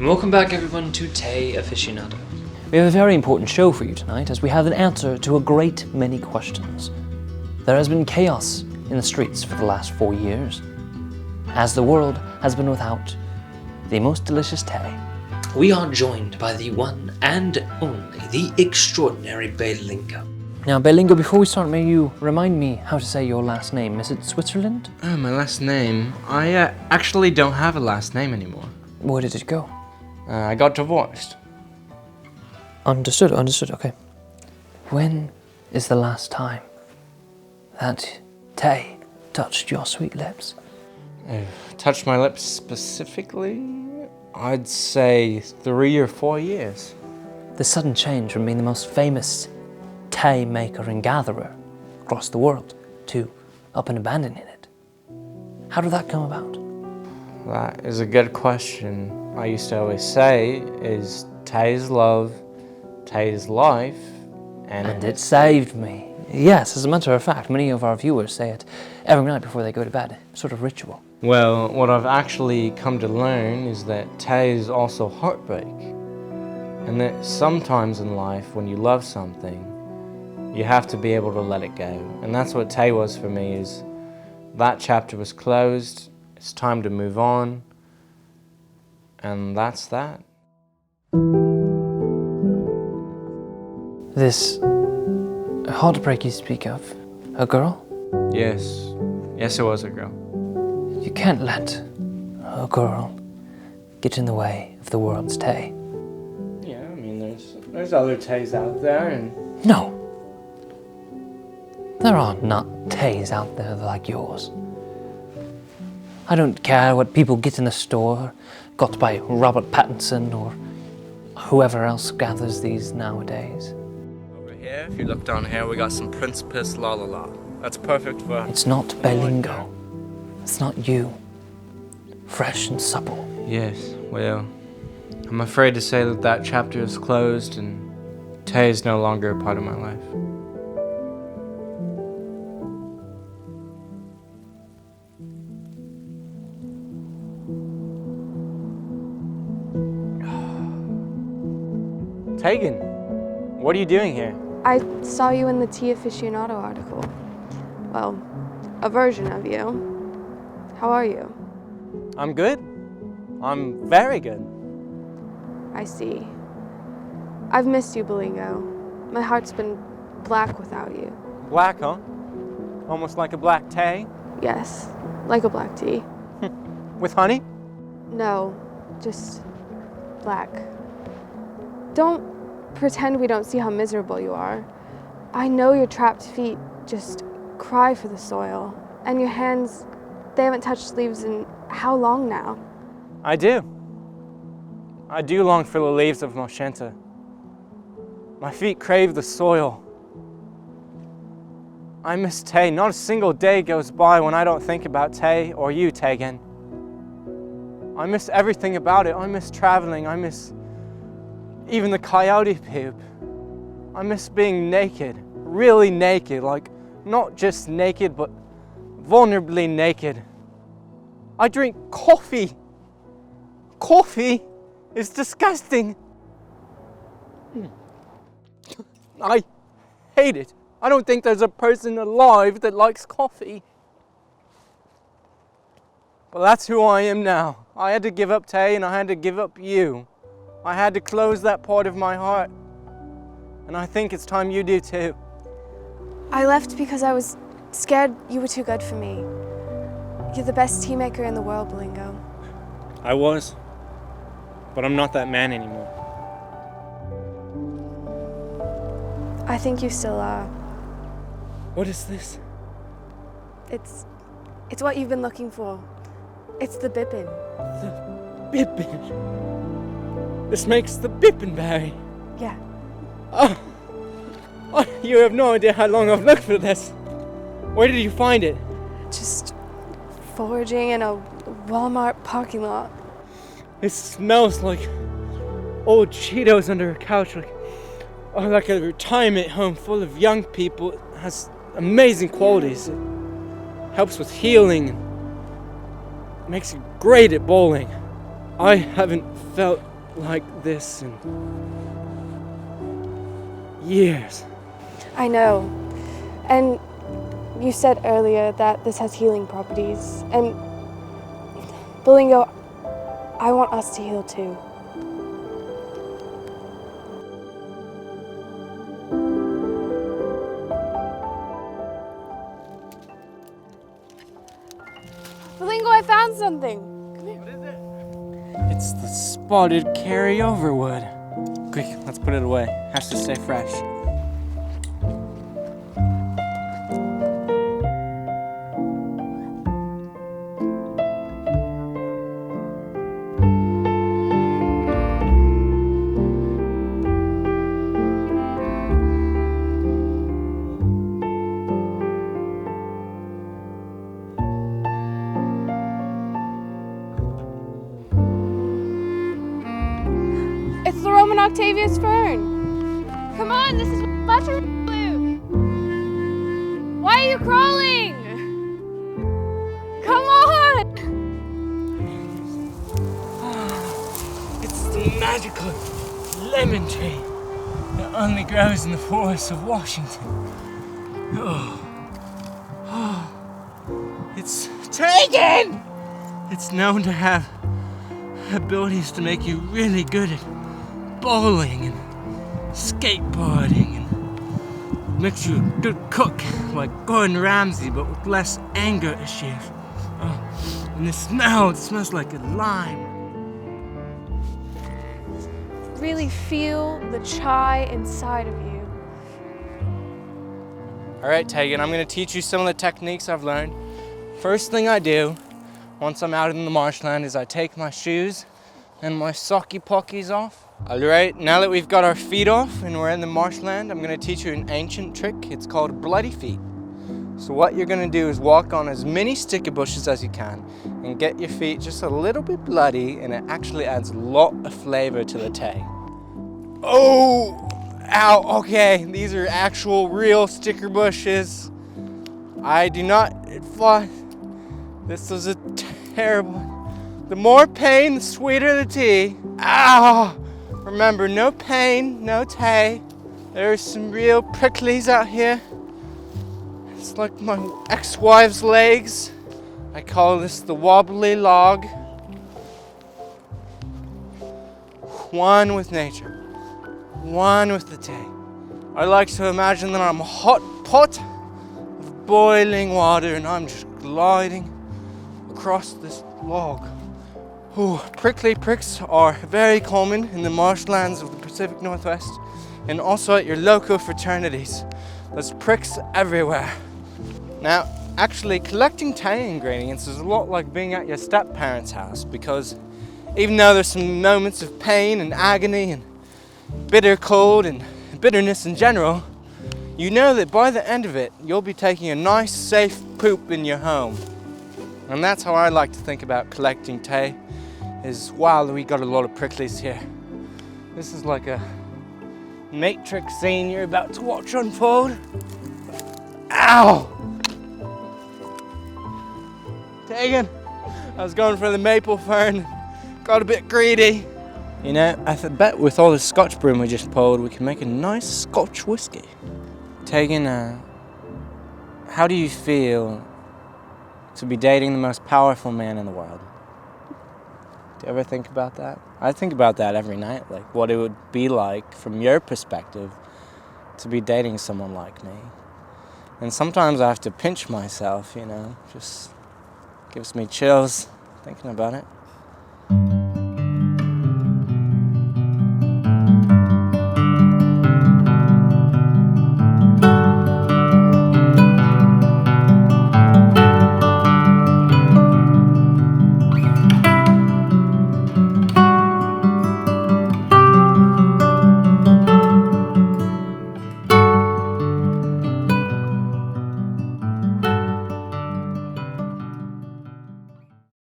And welcome back everyone to Tea Aficionado. We have a very important show for you tonight, as we have an answer to a great many questions. There has been chaos in the streets for the last 4 years, as the world has been without the most delicious tea. We are joined by the one and only, the extraordinary Belingo. Now, Belingo, before we start, may you remind me how to say your last name? Is it Switzerland? Oh, my last name? I actually don't have a last name anymore. Where did it go? I got divorced. Understood, okay. When is the last time that tea touched your sweet lips? Touched my lips specifically? I'd say 3 or 4 years. The sudden change from being the most famous tea maker and gatherer across the world to up and abandoning it. How did that come about? That is a good question. I used to always say is tea is love, tea is life, And it saved me. Yes, as a matter of fact, many of our viewers say it every night before they go to bed. Sort of ritual. Well, what I've actually come to learn is that tea is also heartbreak. And that sometimes in life, when you love something, you have to be able to let it go. And that's what tea was for me, is that chapter was closed, it's time to move on, and that's that. This heartbreak you speak of, a girl? Yes, it was a girl. You can't let a girl get in the way of the world's tea. Yeah, I mean, there's other teas out there, and... No. There are not teas out there like yours. I don't care what people get in the store, got by Robert Pattinson or whoever else gathers these nowadays. Over here, if you look down here, we got some Prince Piss La La La. That's perfect for... It's not Belingo. It's not you. Fresh and supple. Yes, well, I'm afraid to say that chapter is closed and tea is no longer a part of my life. Tegan, what are you doing here? I saw you in the Tea Aficionado article. Well, a version of you. How are you? I'm good. I'm very good. I see. I've missed you, Belingo. My heart's been black without you. Black, huh? Almost like a black tea? Yes, like a black tea. With honey? No, just black. Don't pretend we don't see how miserable you are. I know your trapped feet just cry for the soil, and your hands, they haven't touched leaves in how long now? I do. I do long for the leaves of Moschenta. My feet crave the soil. I miss tea. Not a single day goes by when I don't think about tea or you, Tegan. I miss everything about it. I miss traveling. I miss even the coyote poop. I miss being naked, really naked, like not just naked, but vulnerably naked. I drink coffee. Coffee is disgusting. I hate it. I don't think there's a person alive that likes coffee. But that's who I am now. I had to give up tea and I had to give up you. I had to close that part of my heart. And I think it's time you do too. I left because I was scared you were too good for me. You're the best tea maker in the world, Belingo. I was. But I'm not that man anymore. I think you still are. What is this? It's what you've been looking for. It's the bippin. The bippin. This makes the bippin berry. Yeah. Oh, you have no idea how long I've looked for this. Where did you find it? Just foraging in a Walmart parking lot. It smells like old Cheetos under a couch, like a retirement home full of young people. It has amazing qualities. It helps with healing and makes you great at bowling. I haven't felt like this in years. I know. And you said earlier that this has healing properties. And Belingo, I want us to heal too. Belingo, I found something. Come here. What is it? It's the spotted carryover wood. Quick, let's put it away. Has to stay fresh. It's the Roman Octavius fern. Come on, this is mushroom blue. Why are you crawling? Come on! It's the magical lemon tree that only grows in the forests of Washington. It's taken! It's known to have abilities to make you really good at bowling and skateboarding, and makes you a good cook like Gordon Ramsay but with less anger issues. And it smells like a lime. Really feel the chai inside of you. All right, Tegan, I'm gonna teach you some of the techniques I've learned. First thing I do once I'm out in the marshland is I take my shoes and my socky pockies off. All right, now that we've got our feet off and we're in the marshland, I'm gonna teach you an ancient trick. It's called bloody feet. So what you're gonna do is walk on as many sticky bushes as you can and get your feet just a little bit bloody, and it actually adds a lot of flavor to the tea. Oh, ow, okay, these are actual real sticker bushes. I do not, this was a terrible, the more pain, the sweeter the tea. Ow! Remember, no pain, no tea. There's some real pricklies out here. It's like my ex-wife's legs. I call this the wobbly log. One with nature, one with the tea. I like to imagine that I'm a hot pot of boiling water and I'm just gliding across this log. Ooh, prickly pricks are very common in the marshlands of the Pacific Northwest and also at your local fraternities. There's pricks everywhere. Now, actually collecting tea ingredients is a lot like being at your step-parents' house, because even though there's some moments of pain and agony and bitter cold and bitterness in general, you know that by the end of it, you'll be taking a nice, safe poop in your home. And that's how I like to think about collecting tea, is wow, we got a lot of pricklies here. This is like a Matrix scene you're about to watch unfold. Ow! Tegan, I was going for the maple fern, got a bit greedy. You know, I bet with all the Scotch broom we just pulled, we can make a nice Scotch whiskey. Tegan, how do you feel to be dating the most powerful man in the world? Do you ever think about that? I think about that every night, like what it would be like from your perspective to be dating someone like me. And sometimes I have to pinch myself, you know, just gives me chills thinking about it.